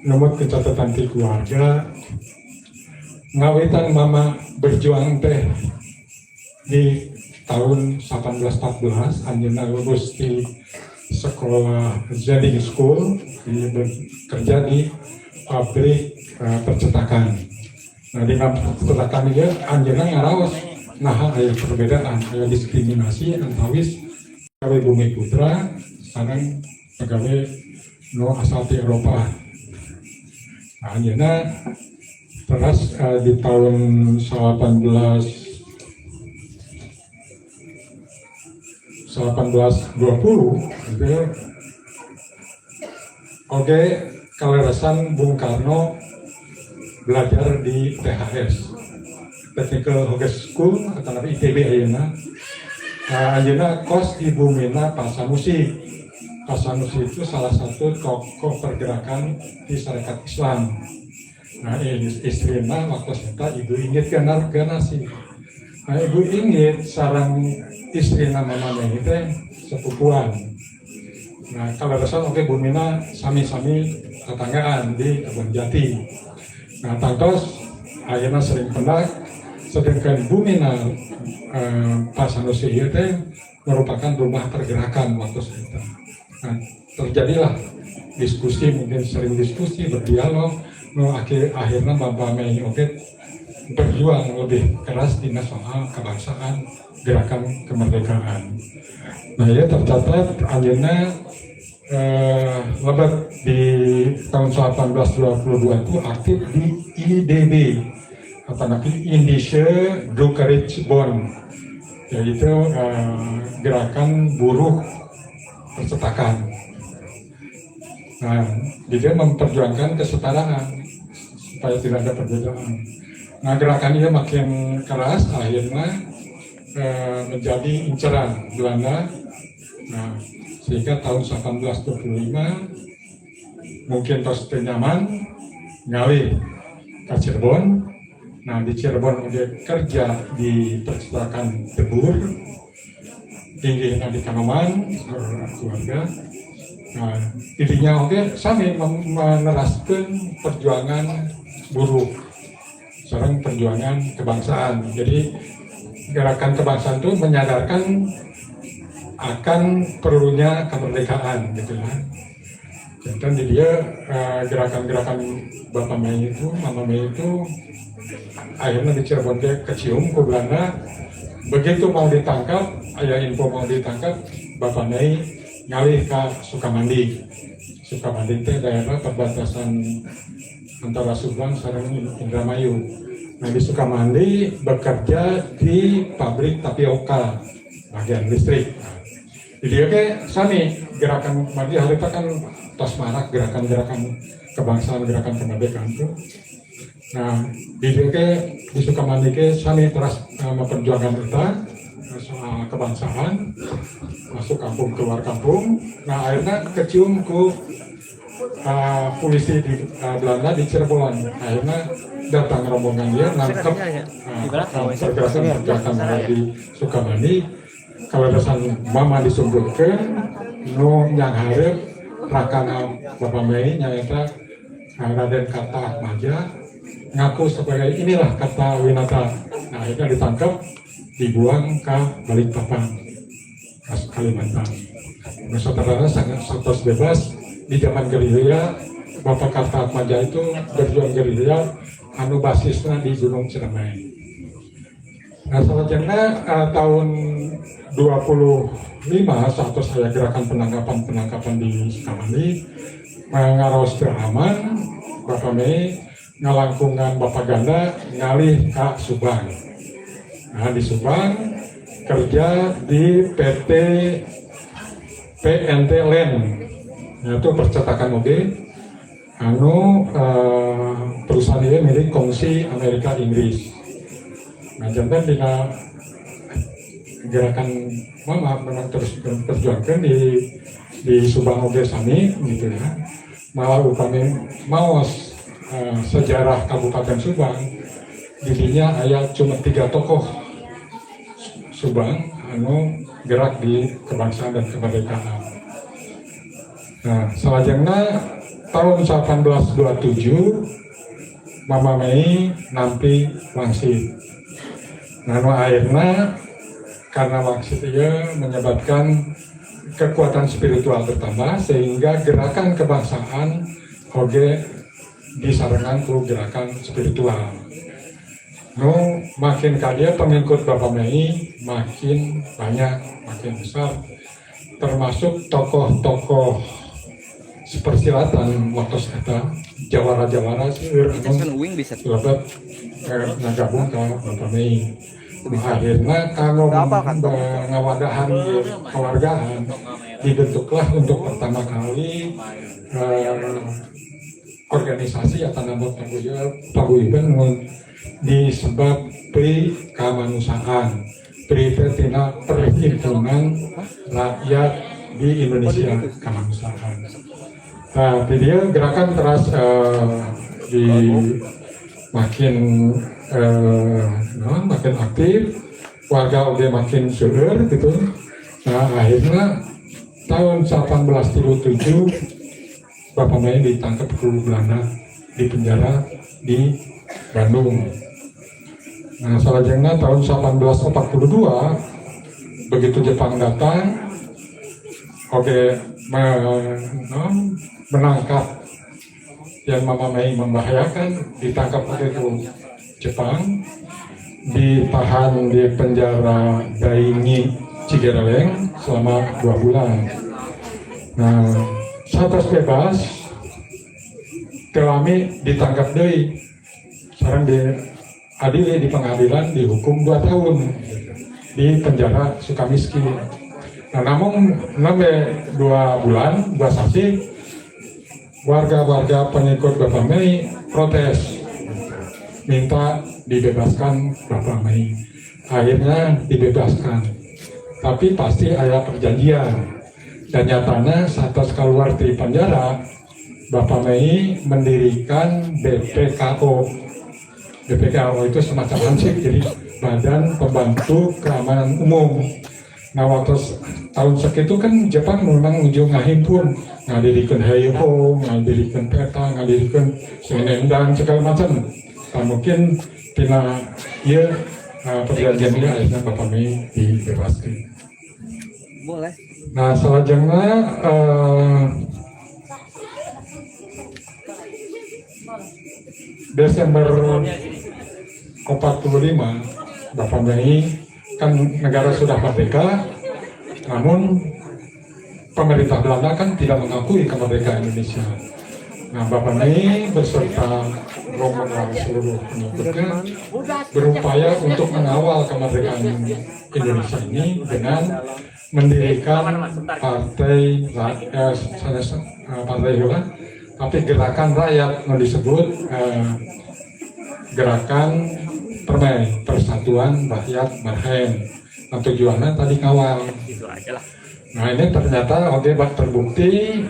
nomor catatan di keluarga ngawitan mama berjuang teh di tahun 1814 anjeunna lulus di sekolah Zeding School, kerja di pabrik percetakan. Nah di percetakan itu anjeunna ngaraos nah aya perbedaan, aya diskriminasi antawis pegawai Bumi Putra sareng pegawai no asal di Eropa. Nah anjeunna terus di tahun 1820 gitu, oke kalerasan Bung Karno belajar di THS Technical High School atau ITB ayeuna. Ayeuna kos di Bumina Pak Sanusi. Pak Sanusi itu salah satu tokoh pergerakan di Syarikat Islam. Nah istrina waktu kita Ibu Inggit generasi. Nah Ibu Inggit sarang istrina mama ini teh sepupuan. Nah kalau dasar oke Bumina sami-sami tetanggaan di Abang Jati. Nah tangtos ayeuna sering pendak sedangkan Bumina Pak Sanusi itu merupakan rumah pergerakan waktu itu. Nah, terjadilah diskusi, mungkin sering diskusi, berdialog. Akhirnya Bapak Mei oke berjuang lebih keras di soal kebangsaan, gerakan kemerdekaan. Nah ya tercatat akhirnya lebat di tahun 1822 itu aktif di IDB atau nanti Indische Druckerij-Bond, yaitu gerakan buruh percetakan. Nah, dia memperjuangkan kesetaraan supaya tidak ada perbedaan. Nah, gerakan ini makin keras, akhirnya menjadi inceran Belanda. Nah, sehingga tahun 1825 mungkin terus nyaman ngalih ke Cirebon. Nah di Cirebon dia kerja di percetakan debur tinggi di Kanoman keluarga. Nah dirinya oke sami meneraskan perjuangan buruh serang perjuangan kebangsaan. Jadi gerakan kebangsaan itu menyadarkan akan perlunya kemerdekaan gitu kan. Dan dia gerakan-gerakan Bapak Mei itu, Mama Mei itu akhirnya di Cirebon dia kecium ke Belanda. Begitu mau ditangkap, ayah info mau ditangkap, Bapak Mei ngalih ke Sukamandi. Sukamandi itu daerah perbatasan antara Subang sareng Indramayu. Nah di Sukamandi bekerja di pabrik tapioka bagian listrik. Jadi oke, sami gerakan mandi hari itu kan tos marak gerakan-gerakan kebangsaan, gerakan kemerdekaan itu. Nah, di Sukamandi ke sami terus memperjuangkan kita soal kebangsaan, masuk kampung keluar kampung. Nah, akhirnya kecium ku polisi di Belanda di Cirebon. Akhirnya datang rombongan dia nangkep pergerakan di Sukamandi. Kalau dasar mama disumpulkan, nu yang harap rakana Bapak Mei nyata Raden Kata Maja ngaku sebagai inilah kata Winata. Nah akhirnya ditangkap, dibuang ke Balikpapan, Kalimantan. Nah saudara sangat bebas di zaman gerilya. Bapak Kata Maja itu berjuang gerilya anu basisnya di Gunung Ciremai. Nah selanjutnya tahun 25 satu saya gerakan penangkapan di Sukamandi ngaros ke aman Bapak Mei ngalangkungan Bapak Ganda ngalih ke Subang. Nah di Subang kerja di PT PNT Land, yaitu percetakan mobil anu perusahaan ini milik Kongsi Amerika Inggris. Nah jantan dengan gerakan mama memang terus perjuangkan di Subang oge sami gitu ya. Malah upami maos sejarah Kabupaten Subang dirinya aya cuma 3 tokoh Subang anu gerak di kebangsaan dan kemerdekaan. Nah selanjutnya tahun 1827 Mama Mei nampi wangsit. Nah, akhirnya karena wangsit itu menyebabkan kekuatan spiritual bertambah sehingga gerakan kebangsaan oge disarankan ku gerakan spiritual. Makin kaya pengikut Bapak Mei makin banyak, makin besar, termasuk tokoh-tokoh persilatan waktu itu jawara-jawara sih lebat ngagabung ke Bapak Mei. Akhirnya kalau ngawadahan kewargaan dibentuklah untuk pertama kali organisasi atau nama paguyuban disebut Pri Kamanusiaan, Pri Tina Perhimpunan Rakyat di Indonesia Kamanusiaan. Nah, dia gerakan terus makin aktif, warga udah makin seueur gitu. Nah, akhirnya tahun 1837 Bapak Mei ditangkap ke Belanda, di penjara di Bandung. Nah, selanjutnya tahun 1842 begitu Jepang datang, menangkap yang Mama Mei membahayakan, ditangkap oleh Jepang, ditahan di penjara Daini Cigereleng selama 2 bulan. Nah, saat bebas, Kelami ditangkap deui, sekarang diadili di pengadilan, dihukum 2 tahun di penjara Sukamiskin. Nah, namun 2 bulan, 2 sasi, warga-warga pengikut Bapak Mei protes, minta dibebaskan Bapak Mei. Akhirnya dibebaskan, tapi pasti ada perjanjian. Dan nyatanya saat keluar dari penjara, Bapak Mei mendirikan BPKO. BPKO itu semacam hansip, jadi Badan Pembantu Keamanan Umum. Nah, waktu tahun segitu kan Jepang memang ujung ngahimpun, ngadirikan heiho, ngadirikan peta, ngadirikan CNN dan segala macam. Nah, mungkin tina iya perjanjian ini akhirnya Bapak Mei dibebaskan. Boleh. Nah, selanjutnya Desember 45 Bapak Mei kan negara sudah merdeka, namun pemerintah Belanda kan tidak mengakui kemerdekaan Indonesia. Nah, Bapak Mei beserta rombongan seluruh pengikutnya berupaya untuk mengawal kemerdekaan Indonesia ini dengan mendirikan partai tapi gerakan rakyat yang disebut gerakan Permai, Persatuan Rakyat Marhen. Nah, tujuannya tadi kawal. Nah, ini ternyata terbukti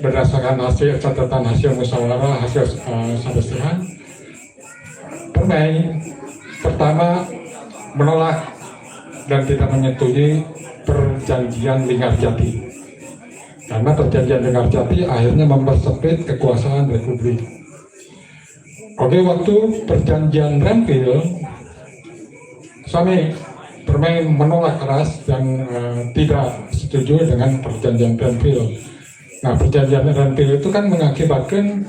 berdasarkan hasil catatan hasil musyawarah, hasil sadasihan. Permai pertama menolak dan tidak menyetujui perjanjian Linggarjati, karena perjanjian Linggarjati akhirnya mempersempit kekuasaan Republik. Waktu perjanjian Renville, Suami Permai menolak keras dan tidak setuju dengan perjanjian Renville. Nah, perjanjian Renville itu kan mengakibatkan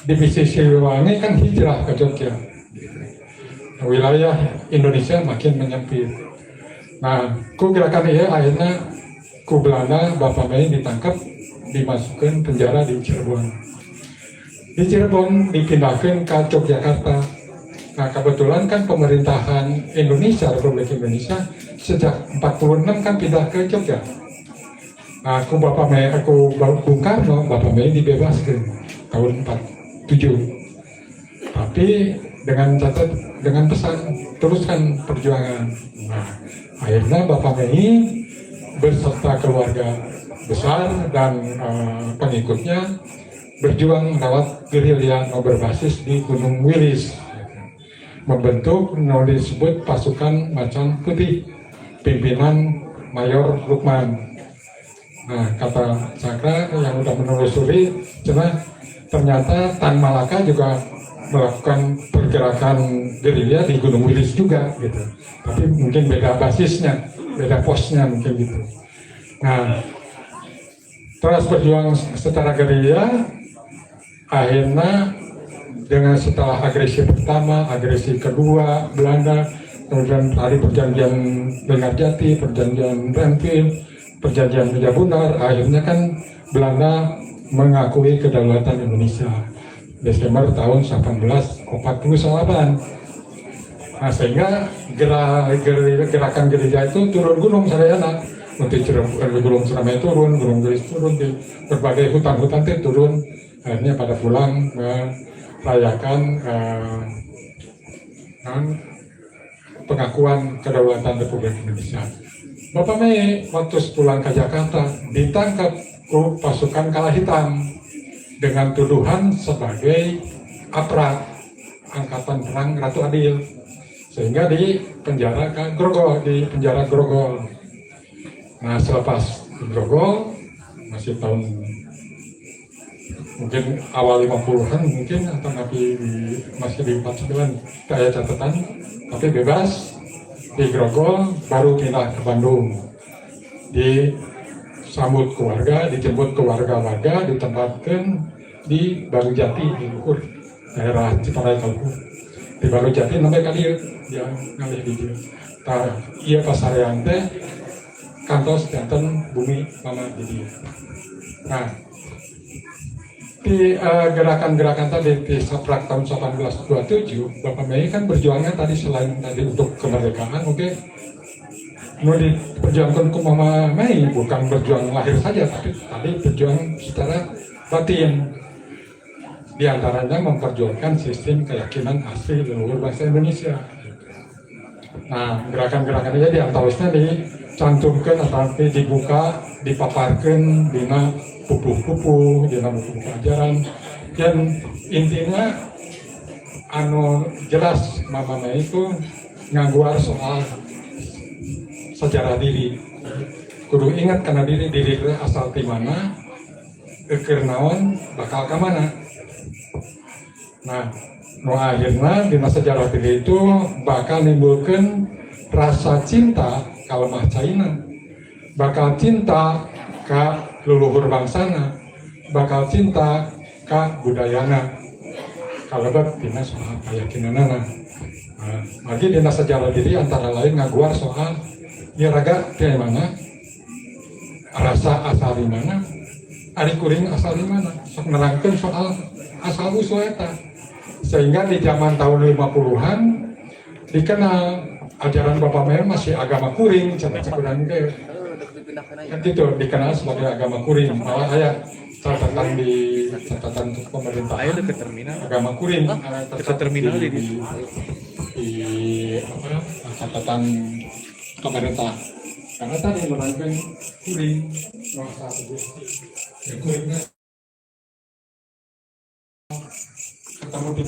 divisi Siliwangi kan hijrah ke Jogja. Wilayah Indonesia makin menyempit. Nah, gerakan ini akhirnya Belanda Bapak Mei ditangkap, dimasukkan penjara di Cirebon. Di Cirebon dipindahkan ke Yogyakarta. Nah, kebetulan kan pemerintahan Indonesia, Republik Indonesia sejak 46 kan pindah ke Jogja. Nah, Bung Karno, Bapak Mei dibebaskan tahun 47. Tapi dengan pesan teruskan perjuangan. Nah, akhirnya Bapak Mei beserta keluarga besar dan pengikutnya berjuang lewat gerilya berbasis di Gunung Wilis, membentuk disebut pasukan Macan Putih, pimpinan Mayor Lukman. Nah, kata Cakra yang udah menelusuri, cuma ternyata Tan Malaka juga melakukan pergerakan gerilya di Gunung Wilis juga gitu. Tapi mungkin beda basisnya, beda posnya mungkin gitu. Nah, terus berjuang secara gerilya, akhirnya dengan setelah agresi pertama, agresi kedua Belanda, kemudian tadi perjanjian Linggarjati, perjanjian Renville, perjanjian Mejabunar, akhirnya kan Belanda mengakui kedaulatan Indonesia Desember tahun 1848. Nah, sehingga gerakan gereja itu turun gunung Sarayana, untuk Gunung Seramai turun, Gunung Gelis turun, di berbagai hutan-hutan itu turun, akhirnya pada pulang merayakan pengakuan kedaulatan Republik Indonesia. Bapak Mei waktu pulang ke Jakarta ditangkap pasukan Kala Hitam dengan tuduhan sebagai aparat angkatan perang Ratu Adil, sehingga di penjara ke Grogol, di penjara Grogol. Nah, selepas di Grogol masih tahun mungkin awal 50-an mungkin, atau masih di 49 kayak catatan, tapi bebas di Grogol, baru pindah ke Bandung, disambut keluarga, dijemput keluarga-warga, ditempatkan di Barujati, di Luhur, daerah Ciparai Kalbu. Di Barujati sampai kali dia ngalih di dia. Iya pasarean teh kantos janten bumi mama di dia. Nah, di gerakan-gerakan tadi di Saprak tahun 1827, Bapak Mei kan berjuangnya tadi selain tadi untuk kemerdekaan, oke, mau diperjuangkan ke Mama Mei bukan berjuang lahir saja, tapi tadi berjuang secara batin. Di antaranya memperjuangkan sistem keyakinan asli leluhur bangsa Indonesia. Nah, gerakan-gerakan ini di antawisnya dicantumkan atau dibuka, dipaparkan dina pupuh-pupuh, dina buku pelajaran, dan intinya jelas Mama Mei itu ngangguar soal sejarah diri. Kudu ingat karena diri asal di mana, kekernaon bakal ke mana. Nah, akhirnya di masa sejarah diri itu bakal menimbulkan rasa cinta ke lemah China, bakal cinta ke leluhur bangsana, bakal cinta ke budayana, kalau dina soal keyakinanana. Nah, lagi dina sejarah diri antara lain ngaguar soal ya raga dari mana, rasa asal di mana, ari kuring asal di mana, sok nerangkeun soal asal usul eta. Sehingga di zaman tahun 50-an dikenal ajaran Bapak Mei masih agama kuring, cina-cina kan itu dikenal sebagai agama kuring. Malah ada catatan di catatan pemerintah agama kuring, dekat terminal di catatan pemerintah. Karena tadi merangkai kuring, masa ya kuringnya ketemu di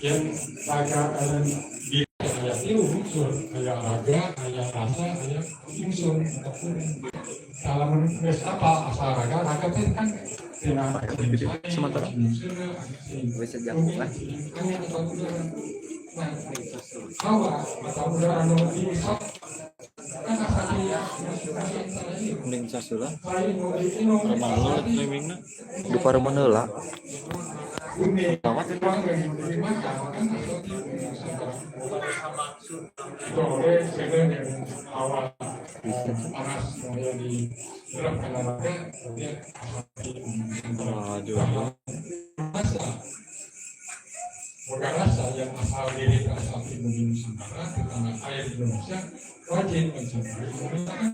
yang raga kalian di kayak itu unsur, kayak raga, kayak rasa, kayak unsur atau kuring. Kalau menulis apa asal raga itu kan dengan sementara bisa jagung lah. Nah, hawa atau udara nomor dihisap kan asal Mending sasula. malu Namingna di pareman heula. Tamat rasa yang asal diri asal Bumi Nusantara di tanah air Indonesia wajib mencintai pemerintahan.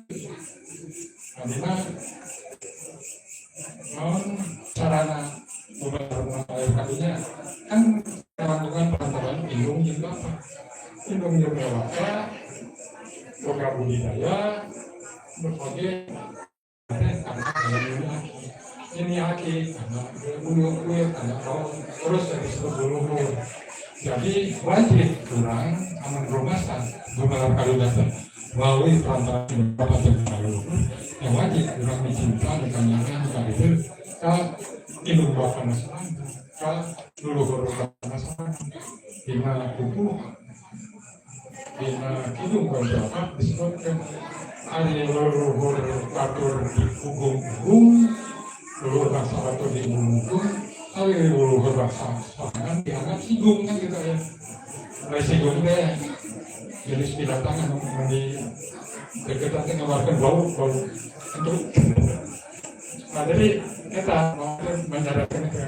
Karena non sarana rumah air kadunya kan melakukan perantaraan indung jeung bapak, indung jeung bapak, boga budidaya, berbagai ini aki, anak bulu-bulu, anak kaum, terus dari seluruh. Jadi wajib kurang aman rumasan gunakan kadunya melalui perantara bapak yang lalu yang wajib orang dicinta dengan yang itu ka indung bapak nasaran ka leluhur bapak nasaran dina buku dina kidung bapak disebutkan ada leluhur batur di punggung leluhur bangsa batur di punggung ada leluhur bangsa pangan dianggap sigung kan gitu ya. Sigung deh jenis binatang yang di deketan yang mengeluarkan bau untuk nah jadi kita mau menyarankan ke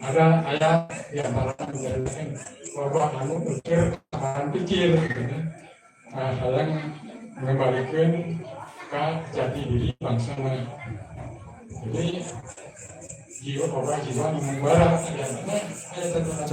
ada ayat di antara menyarankan bahwa anu pikir tangan pikir gitu. Nah saya mengembalikan ke jati diri bangsa jadi jiwa jiwa membara yang mana ayat tentang